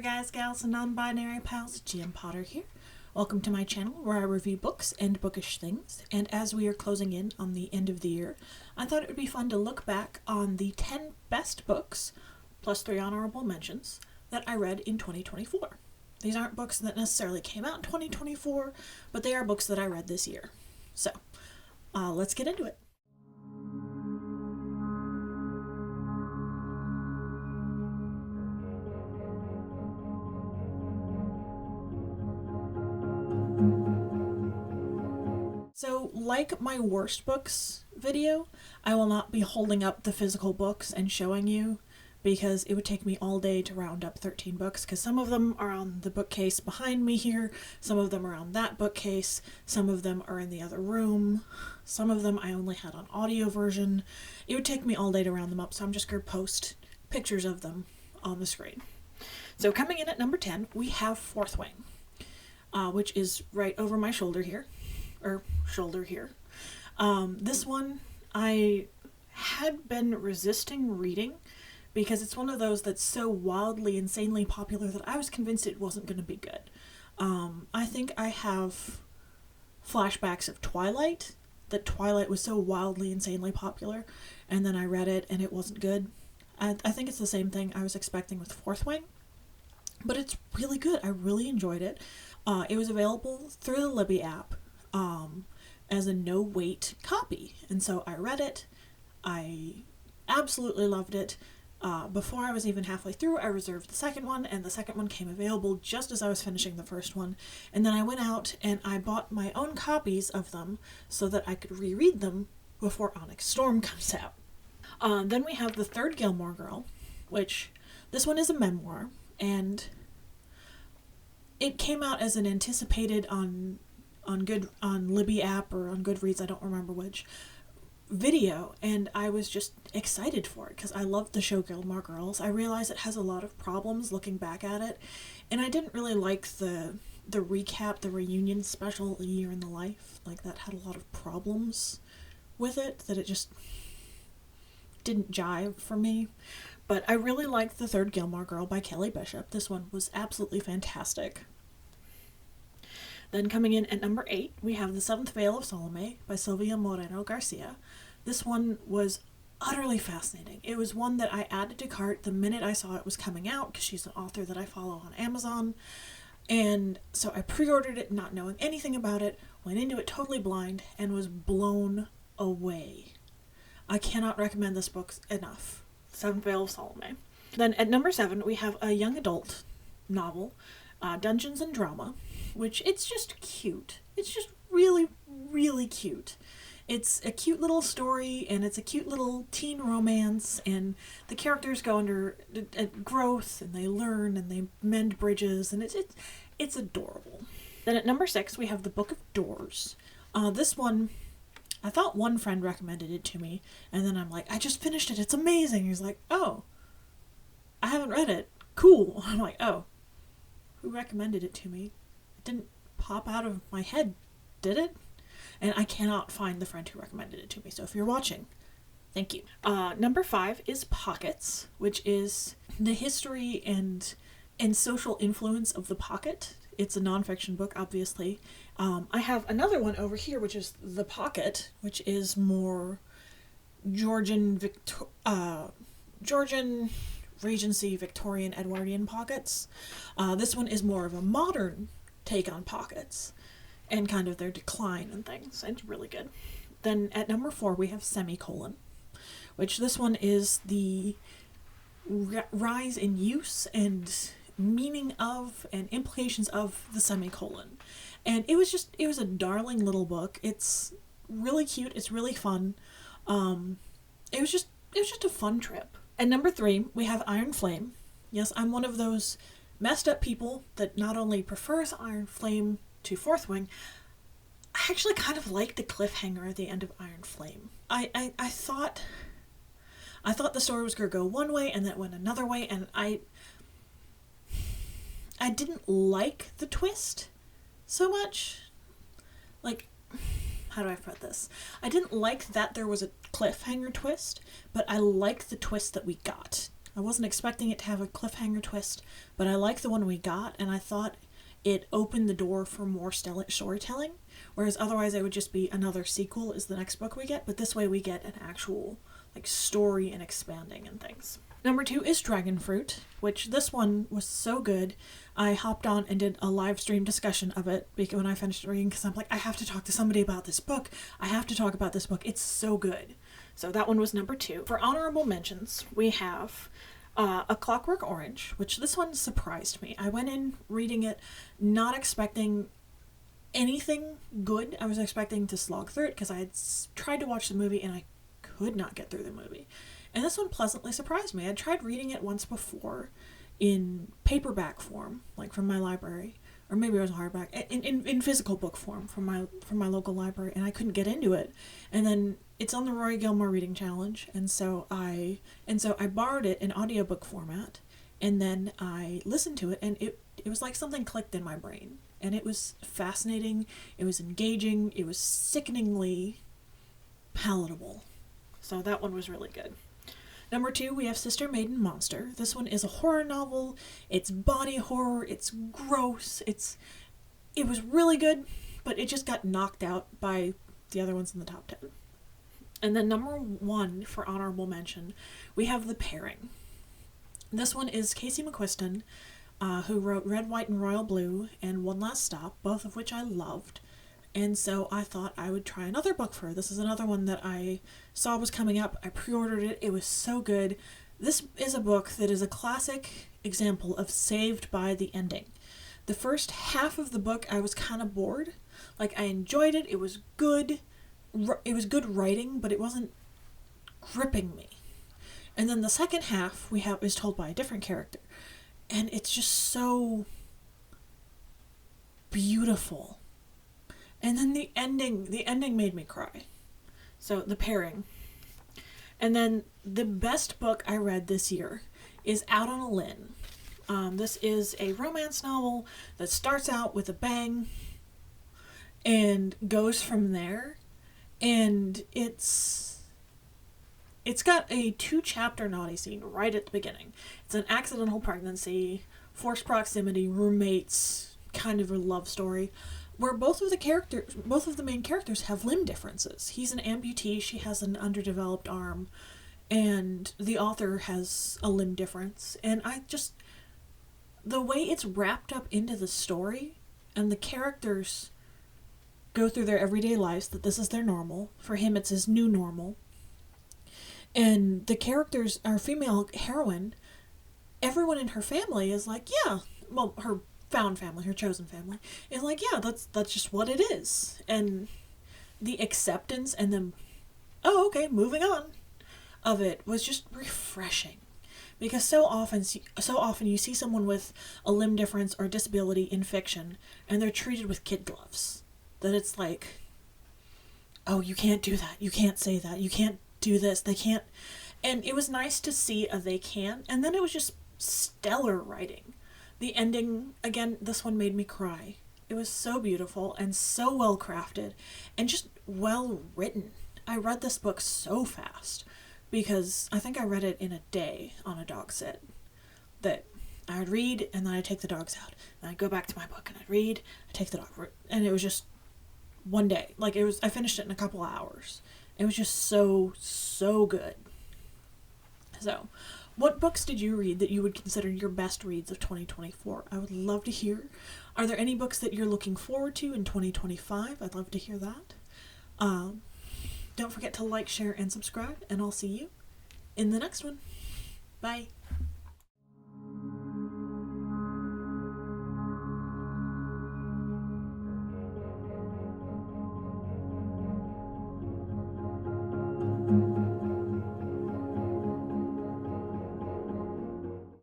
there, guys, gals, and non-binary pals. GM Potter here. Welcome to my channel where I review books and bookish things, and as we are closing in on the end of the year, I thought it would be fun to look back on the 10 best books, plus 3 honorable mentions, that I read in 2024. These aren't books that necessarily came out in 2024, but they are books that I read this year. So, let's get into it. So, like my worst books video, I will not be holding up the physical books and showing you, because it would take me all day to round up 13 books, because some of them are on the bookcase behind me here, some of them are on that bookcase, some of them are in the other room, some of them I only had on audio version. It would take me all day to round them up, so I'm just going to post pictures of them on the screen. So coming in at number 10, we have Fourth Wing, which is right over my shoulder here. This one I had been resisting reading because it's one of those that's so wildly, insanely popular that I was convinced it wasn't going to be good. I think I have flashbacks of Twilight, that Twilight was so wildly, insanely popular, and then I read it and it wasn't good. I think it's the same thing I was expecting with Fourth Wing, but it's really good. I really enjoyed it. It was available through the Libby app as a no-wait copy, and so I read it. I absolutely loved it. Before I was even halfway through, I reserved the second one, and the second one came available just as I was finishing the first one, and then I went out and I bought my own copies of them so that I could reread them before Onyx Storm comes out. Then we have The Third Gilmore Girl, which this one is a memoir, and it came out as an anticipated on Libby app or on Goodreads, I don't remember which, video, and I was just excited for it because I loved the show Gilmore Girls. I realize it has a lot of problems looking back at it, and I didn't really like the recap, the reunion special, A Year in the Life. Like, that had a lot of problems with it, that it just didn't jive for me. But I really liked The Third Gilmore Girl by Kelly Bishop. This one was absolutely fantastic. Then coming in at number 8, we have The Seventh Veil of Salome by Silvia Moreno Garcia. This one was utterly fascinating. It was one that I added to cart the minute I saw it was coming out, because she's an author that I follow on Amazon. And so I pre-ordered it not knowing anything about it, went into it totally blind, and was blown away. I cannot recommend this book enough. Seventh Veil of Salome. Then at number 7, we have a young adult novel, Dungeons and Drama, which it's just cute. It's just really, really cute. It's a cute little story, and it's a cute little teen romance, and the characters go under growth, and they learn, and they mend bridges, and it's adorable. Then at number 6, we have The Book of Doors. This one, I thought one friend recommended it to me, and then I'm like, I just finished it, it's amazing. He's like, oh, I haven't read it. Cool. I'm like, oh, who recommended it to me? It didn't pop out of my head, did it? And I cannot find the friend who recommended it to me, so if you're watching, thank you. Number 5 is Pockets, which is the history and social influence of the pocket. It's a nonfiction book, obviously. I have another one over here, which is The Pocket, which is more Georgian Regency Victorian Edwardian pockets. This one is more of a modern take on pockets and kind of their decline and things. It's really good. Then at number 4, we have Semicolon, which this one is the rise in use and meaning of and implications of the semicolon. And it was a darling little book. It's really cute. It's really fun. It was just a fun trip. At number 3, we have Iron Flame. Yes, I'm one of those messed up people that not only prefers Iron Flame to Fourth Wing, I actually kind of liked the cliffhanger at the end of Iron Flame. I thought the story was going to go one way, and then it went another way, and I didn't like the twist so much. Like, how do I put this? I didn't like that there was a cliffhanger twist, but I liked the twist that we got. I wasn't expecting it to have a cliffhanger twist, but I like the one we got, and I thought it opened the door for more storytelling, whereas otherwise it would just be another sequel is the next book we get, but this way we get an actual like story and expanding and things. Number 2 is Dragon Fruit, which this one was so good. I hopped on and did a live stream discussion of it when I finished reading, because I'm like, I have to talk to somebody about this book. I have to talk about this book. It's so good. So that one was number 2. For honorable mentions, we have A Clockwork Orange, which this one surprised me. I went in reading it not expecting anything good. I was expecting to slog through it because I had tried to watch the movie and I could not get through the movie. And this one pleasantly surprised me. I tried reading it once before in paperback form, like from my library, or maybe it was a hardback, in physical book form from my local library, and I couldn't get into it. And then it's on the Rory Gilmore Reading Challenge, and so I borrowed it in audiobook format, and then I listened to it, and it was like something clicked in my brain. And it was fascinating, it was engaging, it was sickeningly palatable. So that one was really good. Number 2, we have Sister Maiden Monster. This one is a horror novel. It's body horror. It's gross. It was really good, but it just got knocked out by the other ones in the top 10. And then number 1 for honorable mention, we have The Pairing. This one is Casey McQuiston, who wrote Red, White, and Royal Blue and One Last Stop, both of which I loved. And so I thought I would try another book for her. This is another one that I saw was coming up. I pre-ordered it. It was so good. This is a book that is a classic example of saved by the ending. The first half of the book I was kind of bored. Like, I enjoyed it. It was good. It was good writing, but it wasn't gripping me. And then the second half is told by a different character. And it's just so beautiful. And then the ending made me cry. So, The Pairing. And then the best book I read this year is Out on a Limb. This is a romance novel that starts out with a bang and goes from there. And it's got a 2-chapter naughty scene right at the beginning. It's an accidental pregnancy, forced proximity, roommates, kind of a love story, where both of the main characters have limb differences. He's an amputee, she has an underdeveloped arm, and the author has a limb difference. And the way it's wrapped up into the story, and the characters go through their everyday lives, that this is their normal. For him, it's his new normal. And the characters, our female heroine, everyone in her family is like, yeah, well, her found family, her chosen family, is like, yeah, that's just what it is. And the acceptance and then, oh, okay, moving on of it was just refreshing. Because so often you see someone with a limb difference or disability in fiction, and they're treated with kid gloves. That it's like, oh, you can't do that, you can't say that, you can't do this, they can't. And it was nice to see they can, and then it was just stellar writing. The ending, again, this one made me cry. It was so beautiful and so well crafted and just well written. I read this book so fast because I think I read it in a day on a dog sit. That I would read and then I'd take the dogs out. And I'd go back to my book and I'd read, I'd take the dog, and it was just one day. Like, I finished it in a couple hours. It was just so, so good. So, what books did you read that you would consider your best reads of 2024? I would love to hear. Are there any books that you're looking forward to in 2025? I'd love to hear that. Don't forget to like, share, and subscribe, and I'll see you in the next one. Bye.